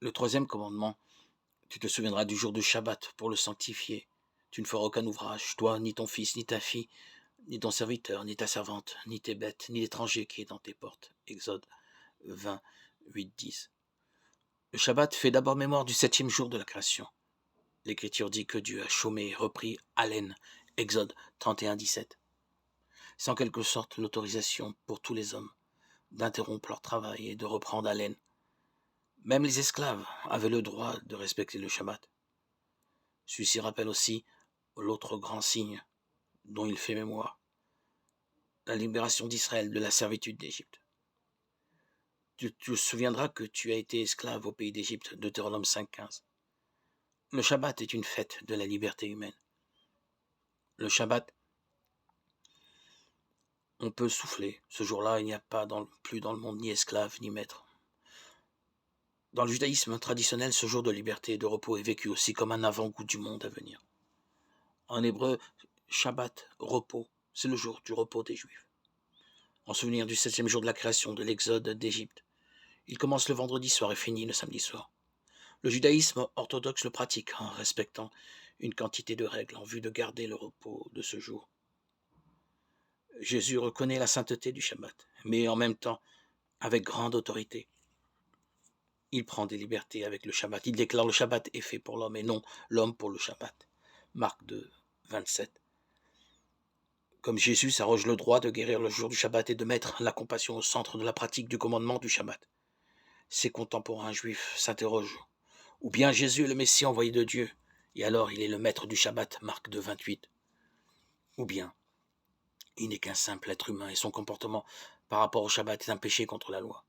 Le troisième commandement, tu te souviendras du jour du Shabbat pour le sanctifier. Tu ne feras aucun ouvrage, toi, ni ton fils, ni ta fille, ni ton serviteur, ni ta servante, ni tes bêtes, ni l'étranger qui est dans tes portes. Exode 20, 8, 10. Le Shabbat fait d'abord mémoire du septième jour de la création. L'Écriture dit que Dieu a chômé et repris haleine. Exode 31, 17. C'est en quelque sorte l'autorisation pour tous les hommes d'interrompre leur travail et de reprendre haleine. Même les esclaves avaient le droit de respecter le Shabbat. Celui-ci rappelle aussi l'autre grand signe dont il fait mémoire, la libération d'Israël de la servitude d'Égypte. Tu te souviendras que tu as été esclave au pays d'Égypte, Deutéronome 5.15. Le Shabbat est une fête de la liberté humaine. Le Shabbat, on peut souffler. Ce jour-là, il n'y a pas plus dans le monde ni esclave ni maître. Dans le judaïsme traditionnel, ce jour de liberté et de repos est vécu aussi comme un avant-goût du monde à venir. En hébreu, Shabbat, repos, c'est le jour du repos des Juifs. En souvenir du septième jour de la création, de l'exode d'Égypte. Il commence le vendredi soir et finit le samedi soir. Le judaïsme orthodoxe le pratique en respectant une quantité de règles en vue de garder le repos de ce jour. Jésus reconnaît la sainteté du Shabbat, mais en même temps, avec grande autorité. Il prend des libertés avec le Shabbat. Il déclare le Shabbat est fait pour l'homme et non l'homme pour le Shabbat. Marc 2, 27. Comme Jésus s'arroge le droit de guérir le jour du Shabbat et de mettre la compassion au centre de la pratique du commandement du Shabbat. Ses contemporains juifs s'interrogent. Ou bien Jésus est le Messie envoyé de Dieu, et alors il est le maître du Shabbat, Marc 2, 28. Ou bien il n'est qu'un simple être humain et son comportement par rapport au Shabbat est un péché contre la loi.